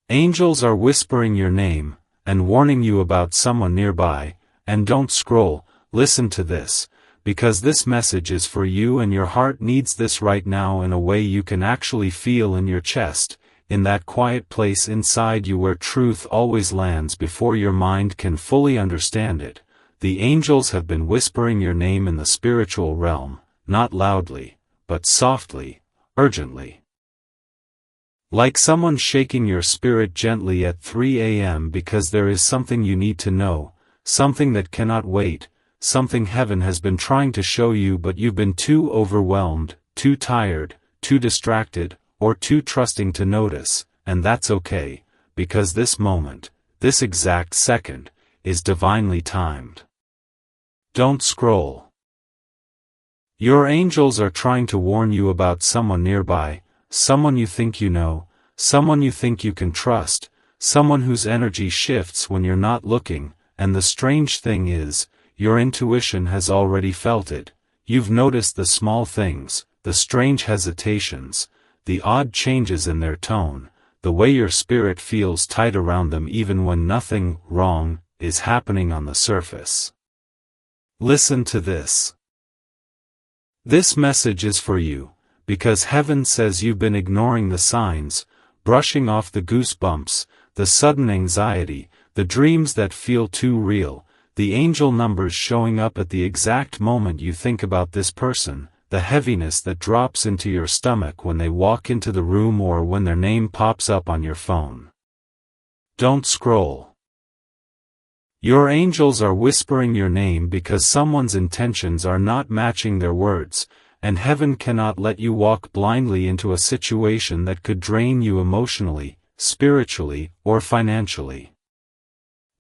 Angels are whispering your name, and warning you about someone nearby, and don't scroll, listen to this, because this message is for you and your heart needs this right now in a way you can actually feel in your chest, in that quiet place inside you where truth always lands before your mind can fully understand it. The angels have been whispering your name in the spiritual realm, not loudly, but softly, urgently. Like someone shaking your spirit gently at 3 a.m. because there is something you need to know, something that cannot wait, something heaven has been trying to show you but you've been too overwhelmed, too tired, too distracted, or too trusting to notice, and that's okay, because this moment, this exact second, is divinely timed. Don't scroll. Your angels are trying to warn you about someone nearby, someone you think you know, someone you think you can trust, someone whose energy shifts when you're not looking, and the strange thing is, your intuition has already felt it. You've noticed the small things, the strange hesitations, the odd changes in their tone, the way your spirit feels tight around them even when nothing wrong is happening on the surface. Listen to this. This message is for you, because heaven says you've been ignoring the signs, brushing off the goosebumps, the sudden anxiety, the dreams that feel too real, the angel numbers showing up at the exact moment you think about this person, the heaviness that drops into your stomach when they walk into the room or when their name pops up on your phone. Don't scroll. Your angels are whispering your name because someone's intentions are not matching their words, and heaven cannot let you walk blindly into a situation that could drain you emotionally, spiritually, or financially.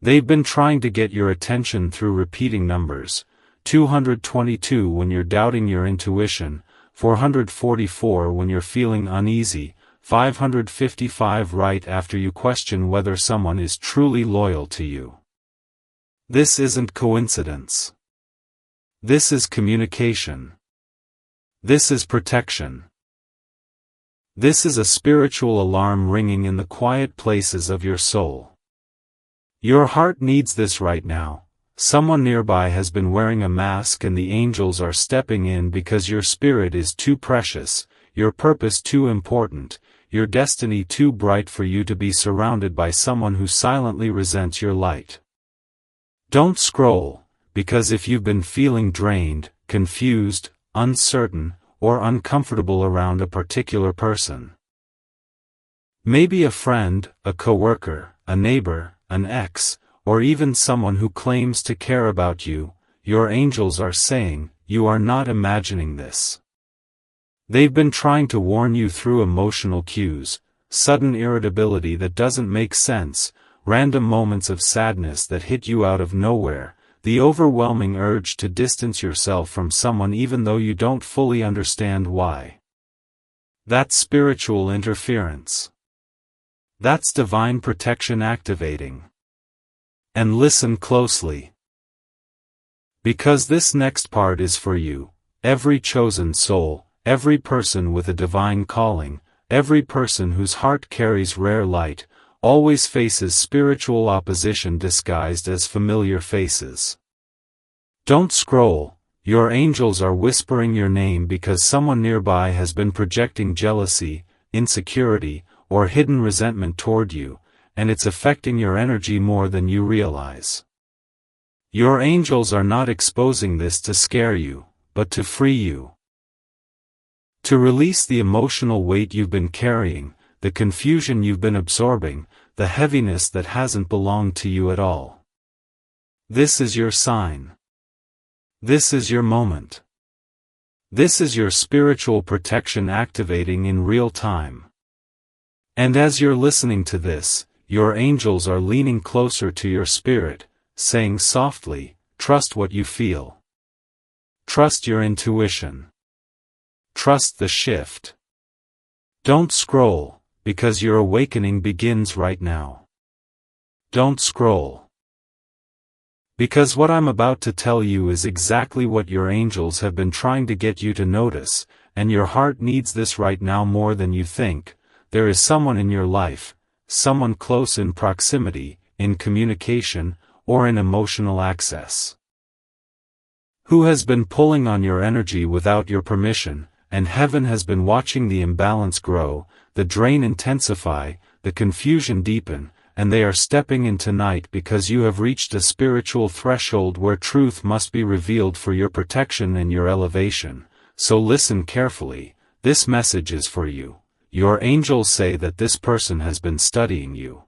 They've been trying to get your attention through repeating numbers, 222 when you're doubting your intuition, 444 when you're feeling uneasy, 555 right after you question whether someone is truly loyal to you. This isn't coincidence. This is communication. This is protection. This is a spiritual alarm ringing in the quiet places of your soul. Your heart needs this right now. Someone nearby has been wearing a mask and the angels are stepping in because your spirit is too precious, your purpose too important, your destiny too bright for you to be surrounded by someone who silently resents your light. Don't scroll, because if you've been feeling drained, confused, uncertain, or uncomfortable around a particular person, maybe a friend, a coworker, a neighbor, an ex, or even someone who claims to care about you, your angels are saying, you are not imagining this. They've been trying to warn you through emotional cues, sudden irritability that doesn't make sense, random moments of sadness that hit you out of nowhere, the overwhelming urge to distance yourself from someone even though you don't fully understand why. That's spiritual interference. That's divine protection activating. And listen closely. Because this next part is for you, every chosen soul, every person with a divine calling, every person whose heart carries rare light, always faces spiritual opposition disguised as familiar faces. Don't scroll, your angels are whispering your name because someone nearby has been projecting jealousy, insecurity, or hidden resentment toward you, and it's affecting your energy more than you realize. Your angels are not exposing this to scare you, but to free you. To release the emotional weight you've been carrying, the confusion you've been absorbing, the heaviness that hasn't belonged to you at all. This is your sign. This is your moment. This is your spiritual protection activating in real time. And as you're listening to this, your angels are leaning closer to your spirit, saying softly, trust what you feel. Trust your intuition. Trust the shift. Don't scroll, because your awakening begins right now. Don't scroll. Because what I'm about to tell you is exactly what your angels have been trying to get you to notice, and your heart needs this right now more than you think. There is someone in your life, someone close in proximity, in communication, or in emotional access. Who has been pulling on your energy without your permission, and heaven has been watching the imbalance grow, the drain intensify, the confusion deepen, and they are stepping in tonight because you have reached a spiritual threshold where truth must be revealed for your protection and your elevation. So listen carefully, this message is for you. Your angels say that this person has been studying you.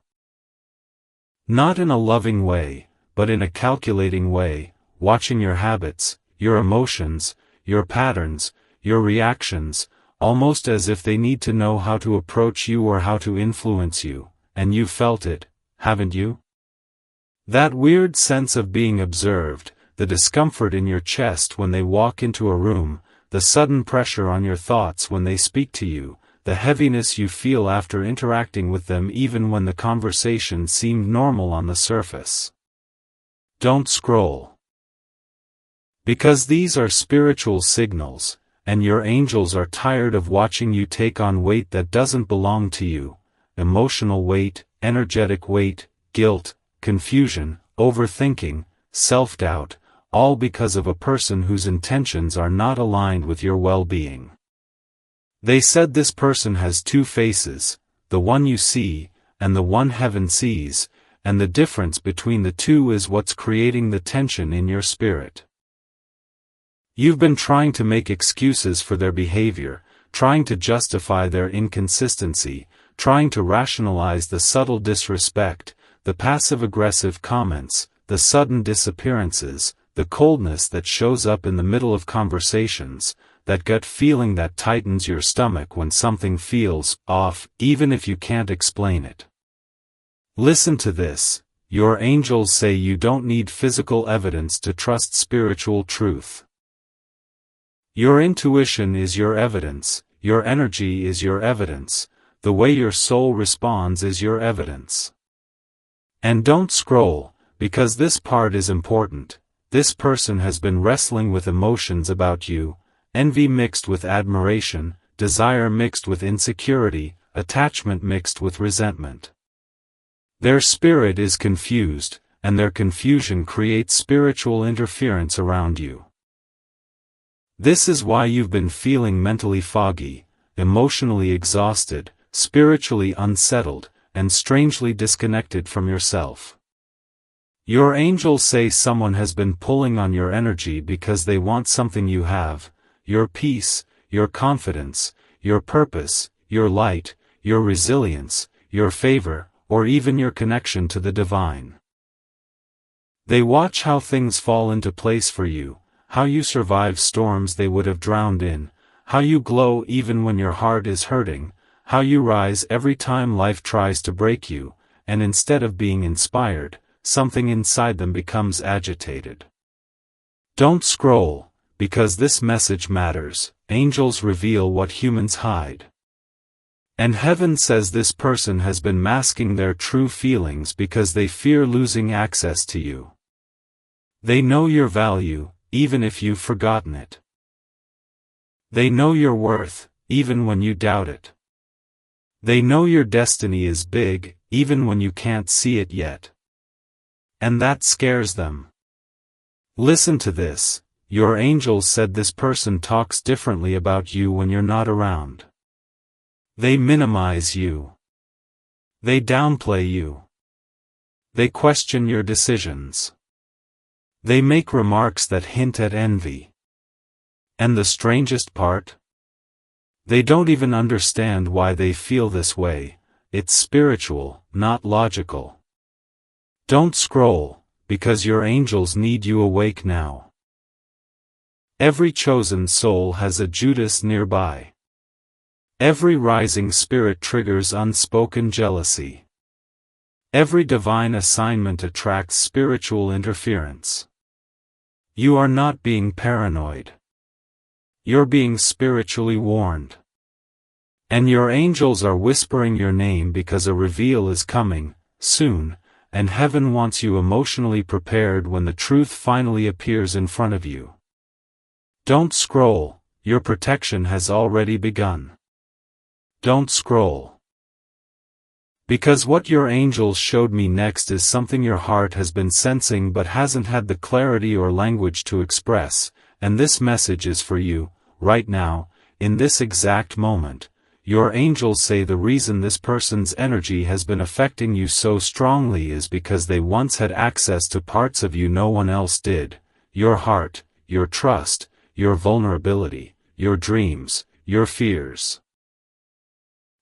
Not in a loving way, but in a calculating way, watching your habits, your emotions, your patterns, your reactions, almost as if they need to know how to approach you or how to influence you, and you've felt it, haven't you? That weird sense of being observed, the discomfort in your chest when they walk into a room, the sudden pressure on your thoughts when they speak to you, the heaviness you feel after interacting with them even when the conversation seemed normal on the surface. Don't scroll. Because these are spiritual signals, and your angels are tired of watching you take on weight that doesn't belong to you, emotional weight, energetic weight, guilt, confusion, overthinking, self-doubt, all because of a person whose intentions are not aligned with your well-being. They said this person has two faces, the one you see, and the one heaven sees, and the difference between the two is what's creating the tension in your spirit. You've been trying to make excuses for their behavior, trying to justify their inconsistency, trying to rationalize the subtle disrespect, the passive-aggressive comments, the sudden disappearances, the coldness that shows up in the middle of conversations, that gut feeling that tightens your stomach when something feels off, even if you can't explain it. Listen to this, your angels say you don't need physical evidence to trust spiritual truth. Your intuition is your evidence, your energy is your evidence, the way your soul responds is your evidence. And don't scroll, because this part is important. This person has been wrestling with emotions about you, envy mixed with admiration, desire mixed with insecurity, attachment mixed with resentment. Their spirit is confused, and their confusion creates spiritual interference around you. This is why you've been feeling mentally foggy, emotionally exhausted, spiritually unsettled, and strangely disconnected from yourself. Your angels say someone has been pulling on your energy because they want something you have, your peace, your confidence, your purpose, your light, your resilience, your favor, or even your connection to the divine. They watch how things fall into place for you, how you survive storms they would have drowned in, how you glow even when your heart is hurting, how you rise every time life tries to break you, and instead of being inspired, something inside them becomes agitated. Don't scroll, because this message matters. Angels reveal what humans hide. And heaven says this person has been masking their true feelings because they fear losing access to you. They know your value, even if you've forgotten it. They know your worth, even when you doubt it. They know your destiny is big, even when you can't see it yet. And that scares them. Listen to this, your angels said this person talks differently about you when you're not around. They minimize you. They downplay you. They question your decisions. They make remarks that hint at envy. And the strangest part? They don't even understand why they feel this way. It's spiritual, not logical. Don't scroll, because your angels need you awake now. Every chosen soul has a Judas nearby. Every rising spirit triggers unspoken jealousy. Every divine assignment attracts spiritual interference. You are not being paranoid. You're being spiritually warned. And your angels are whispering your name because a reveal is coming, soon, and heaven wants you emotionally prepared when the truth finally appears in front of you. Don't scroll, your protection has already begun. Don't scroll. Because what your angels showed me next is something your heart has been sensing but hasn't had the clarity or language to express, and this message is for you, right now, in this exact moment. Your angels say the reason this person's energy has been affecting you so strongly is because they once had access to parts of you no one else did: your heart, your trust, your vulnerability, your dreams, your fears.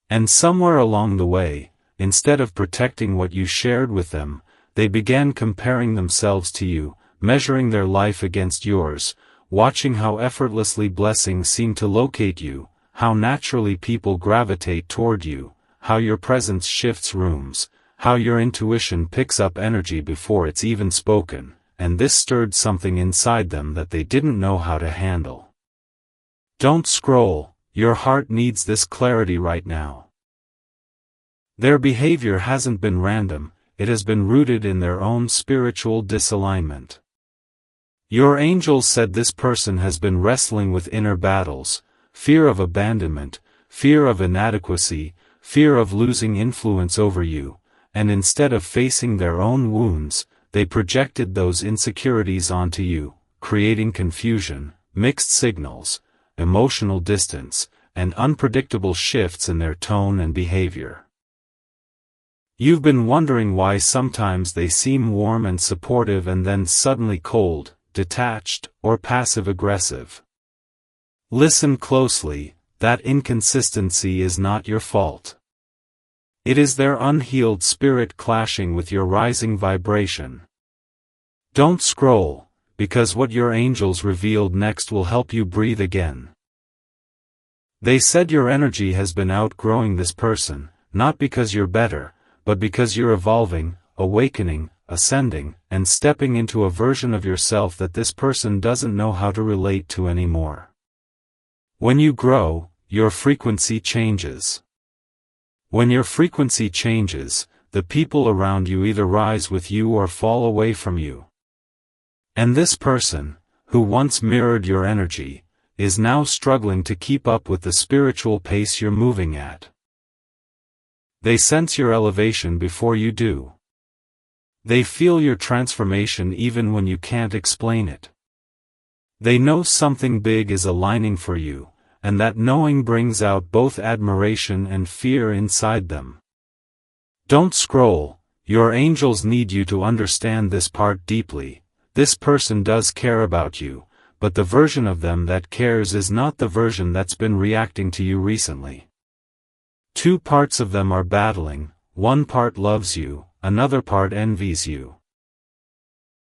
And somewhere along the way, instead of protecting what you shared with them, they began comparing themselves to you, measuring their life against yours, watching how effortlessly blessings seem to locate you, how naturally people gravitate toward you, how your presence shifts rooms, how your intuition picks up energy before it's even spoken, and this stirred something inside them that they didn't know how to handle. Don't scroll, your heart needs this clarity right now. Their behavior hasn't been random, it has been rooted in their own spiritual disalignment. Your angels said this person has been wrestling with inner battles: fear of abandonment, fear of inadequacy, fear of losing influence over you, and instead of facing their own wounds, they projected those insecurities onto you, creating confusion, mixed signals, emotional distance, and unpredictable shifts in their tone and behavior. You've been wondering why sometimes they seem warm and supportive and then suddenly cold, detached, or passive-aggressive. Listen closely, that inconsistency is not your fault. It is their unhealed spirit clashing with your rising vibration. Don't scroll, because what your angels revealed next will help you breathe again. They said your energy has been outgrowing this person, not because you're better, but because you're evolving, awakening, ascending, and stepping into a version of yourself that this person doesn't know how to relate to anymore. When you grow, your frequency changes. When your frequency changes, the people around you either rise with you or fall away from you. And this person, who once mirrored your energy, is now struggling to keep up with the spiritual pace you're moving at. They sense your elevation before you do. They feel your transformation even when you can't explain it. They know something big is aligning for you, and that knowing brings out both admiration and fear inside them. Don't scroll, your angels need you to understand this part deeply. This person does care about you, but the version of them that cares is not the version that's been reacting to you recently. Two parts of them are battling: one part loves you, another part envies you.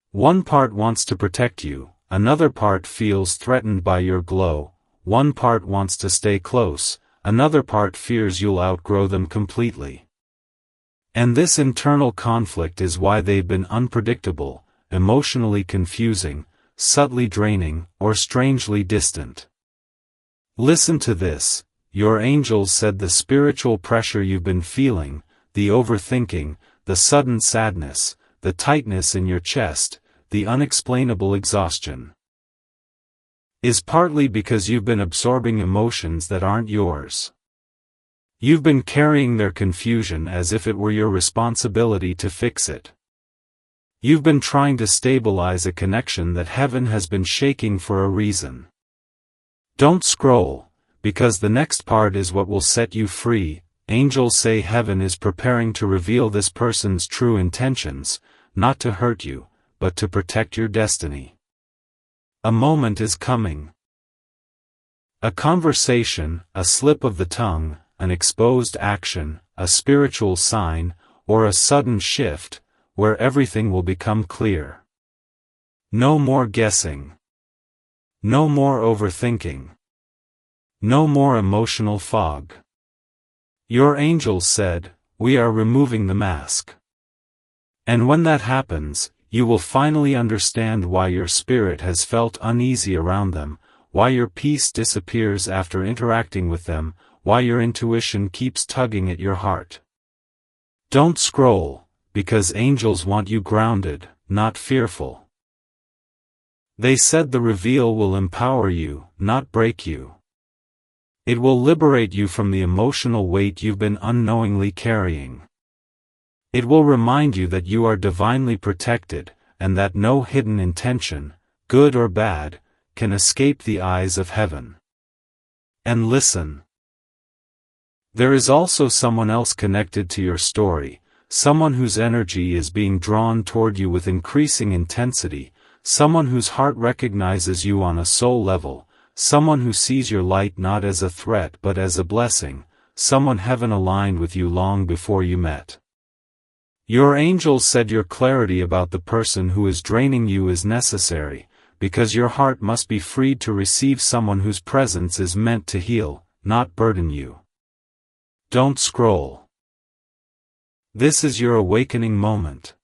One part wants to protect you, another part feels threatened by your glow. One part wants to stay close, another part fears you'll outgrow them completely. And this internal conflict is why they've been unpredictable, emotionally confusing, subtly draining, or strangely distant. Listen to this. Your angels said the spiritual pressure you've been feeling, the overthinking, the sudden sadness, the tightness in your chest, the unexplainable exhaustion, is partly because you've been absorbing emotions that aren't yours. You've been carrying their confusion as if it were your responsibility to fix it. You've been trying to stabilize a connection that heaven has been shaking for a reason. Don't scroll, because the next part is what will set you free. Angels say heaven is preparing to reveal this person's true intentions, not to hurt you, but to protect your destiny. A moment is coming. A conversation, a slip of the tongue, an exposed action, a spiritual sign, or a sudden shift, where everything will become clear. No more guessing. No more overthinking. No more emotional fog. Your angels said, "We are removing the mask." And when that happens, you will finally understand why your spirit has felt uneasy around them, why your peace disappears after interacting with them, why your intuition keeps tugging at your heart. Don't scroll, because angels want you grounded, not fearful. They said the reveal will empower you, not break you. It will liberate you from the emotional weight you've been unknowingly carrying. It will remind you that you are divinely protected, and that no hidden intention, good or bad, can escape the eyes of heaven. And listen. There is also someone else connected to your story, someone whose energy is being drawn toward you with increasing intensity, someone whose heart recognizes you on a soul level, someone who sees your light not as a threat but as a blessing, someone heaven aligned with you long before you met. Your angels said your clarity about the person who is draining you is necessary, because your heart must be freed to receive someone whose presence is meant to heal, not burden you. Don't scroll. This is your awakening moment.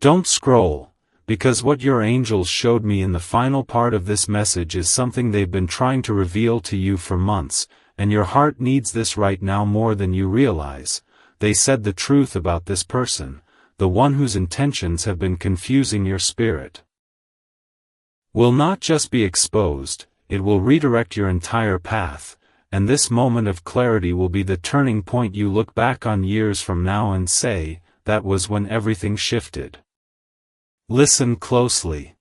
Don't scroll, because what your angels showed me in the final part of this message is something they've been trying to reveal to you for months, and your heart needs this right now more than you realize. They said the truth about this person, the one whose intentions have been confusing your spirit, will not just be exposed, it will redirect your entire path, and this moment of clarity will be the turning point you look back on years from now and say, that was when everything shifted. Listen closely.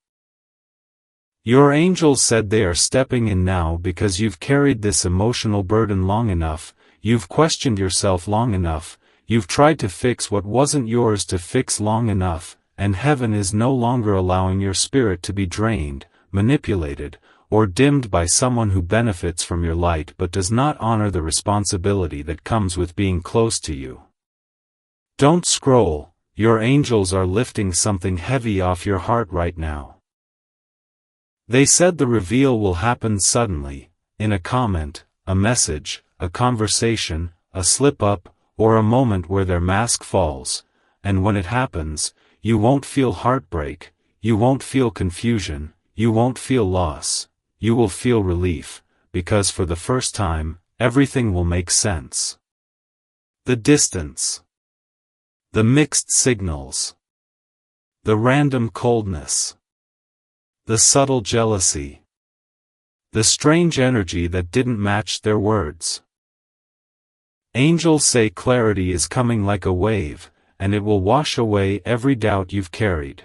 Your angels said they are stepping in now because you've carried this emotional burden long enough, you've questioned yourself long enough, you've tried to fix what wasn't yours to fix long enough, and heaven is no longer allowing your spirit to be drained, manipulated, or dimmed by someone who benefits from your light but does not honor the responsibility that comes with being close to you. Don't scroll, your angels are lifting something heavy off your heart right now. They said the reveal will happen suddenly, in a comment, a message, a conversation, a slip-up, or a moment where their mask falls, and when it happens, you won't feel heartbreak, you won't feel confusion, you won't feel loss, you will feel relief, because for the first time, everything will make sense. The distance. The mixed signals. The random coldness. The subtle jealousy. The strange energy that didn't match their words. Angels say clarity is coming like a wave, and it will wash away every doubt you've carried.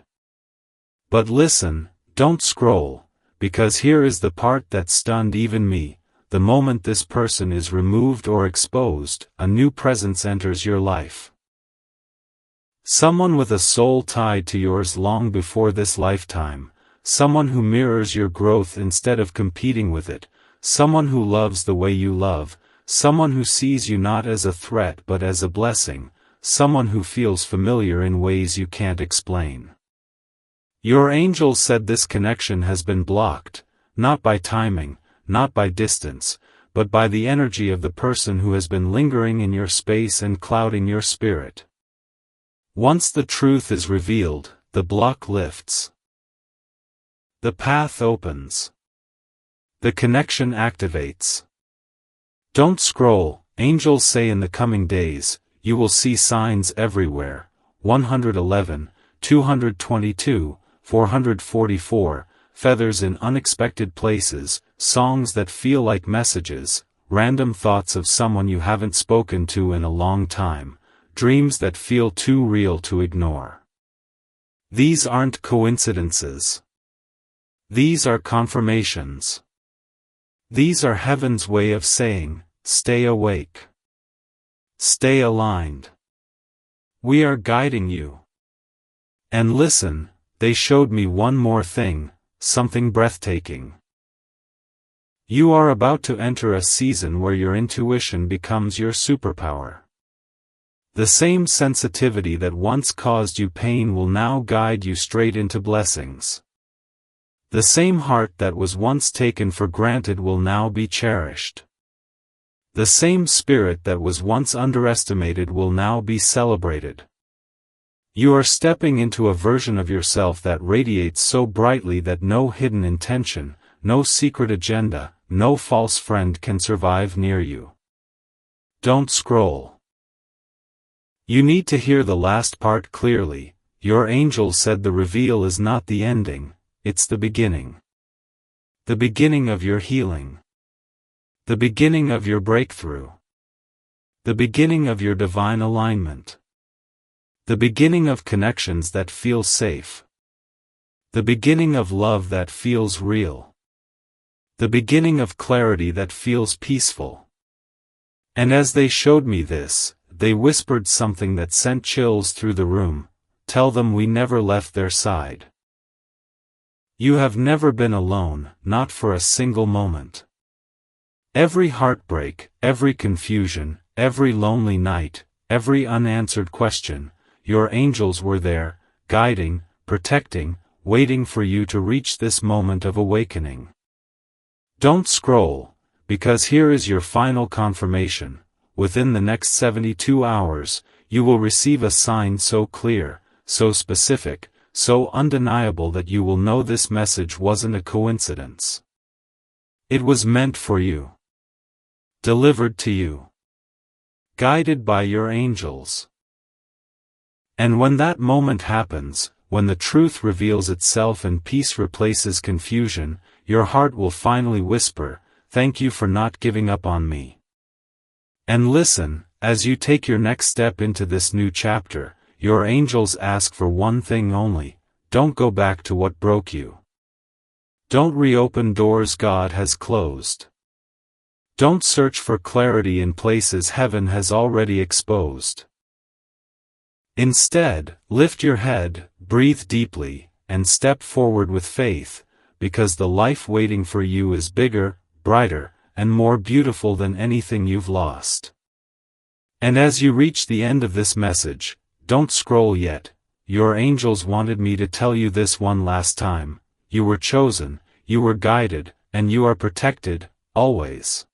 But listen, don't scroll, because here is the part that stunned even me. The moment this person is removed or exposed, a new presence enters your life. Someone with a soul tied to yours long before this lifetime, someone who mirrors your growth instead of competing with it, someone who loves the way you love, someone who sees you not as a threat but as a blessing, someone who feels familiar in ways you can't explain. Your angels said this connection has been blocked, not by timing, not by distance, but by the energy of the person who has been lingering in your space and clouding your spirit. Once the truth is revealed, the block lifts. The path opens. The connection activates. Don't scroll, angels say in the coming days, you will see signs everywhere. 111, 222, 444, feathers in unexpected places, songs that feel like messages, random thoughts of someone you haven't spoken to in a long time, dreams that feel too real to ignore. These aren't coincidences. These are confirmations. These are heaven's way of saying, stay awake. Stay aligned. We are guiding you. And listen, they showed me one more thing, something breathtaking. You are about to enter a season where your intuition becomes your superpower. The same sensitivity that once caused you pain will now guide you straight into blessings. The same heart that was once taken for granted will now be cherished. The same spirit that was once underestimated will now be celebrated. You are stepping into a version of yourself that radiates so brightly that no hidden intention, no secret agenda, no false friend can survive near you. Don't scroll. You need to hear the last part clearly. Your angel said the reveal is not the ending, it's the beginning. The beginning of your healing. The beginning of your breakthrough. The beginning of your divine alignment. The beginning of connections that feel safe. The beginning of love that feels real. The beginning of clarity that feels peaceful. And as they showed me this, they whispered something that sent chills through the room. Tell them we never left their side. You have never been alone, not for a single moment. Every heartbreak, every confusion, every lonely night, every unanswered question, your angels were there, guiding, protecting, waiting for you to reach this moment of awakening. Don't scroll, because here is your final confirmation. Within the next 72 hours, you will receive a sign so clear, so specific, so undeniable that you will know this message wasn't a coincidence. It was meant for you. Delivered to you. Guided by your angels. And when that moment happens, when the truth reveals itself and peace replaces confusion, your heart will finally whisper, "Thank you for not giving up on me." And listen, as you take your next step into this new chapter, your angels ask for one thing only: don't go back to what broke you. Don't reopen doors God has closed. Don't search for clarity in places heaven has already exposed. Instead, lift your head, breathe deeply, and step forward with faith, because the life waiting for you is bigger, brighter, and more beautiful than anything you've lost. And as you reach the end of this message, don't scroll yet. Your angels wanted me to tell you this one last time. You were chosen, you were guided, and you are protected, always.